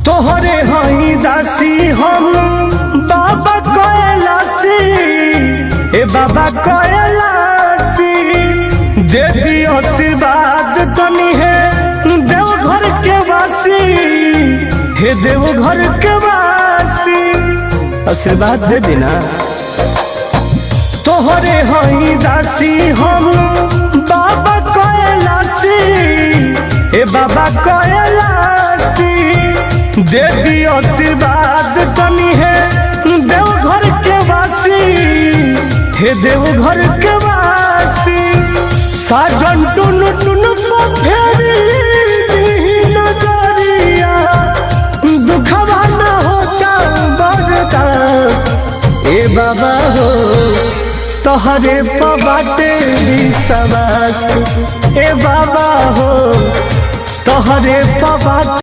तोहरे हई दासी हम बाबा कैलासी, ए बाबा कैलासी दे दी आशीर्वाद तनी है देवघर के वासी, हे देवघर के वासी आशीर्वाद दे देना। तोहरे हई दासी हम बाबा कैलासी, ए बाबा कैलासी दे दी आशीर्वाद तनी है देवघर के वासी, हे देवघर के वासी साजन टुन टुन फेरी नजरिया दुखवा न होता बर्दाश्त, ए बाबा हो तोहरे पबाटे विश्वास, ए बाबा हो तोहरे पबाटे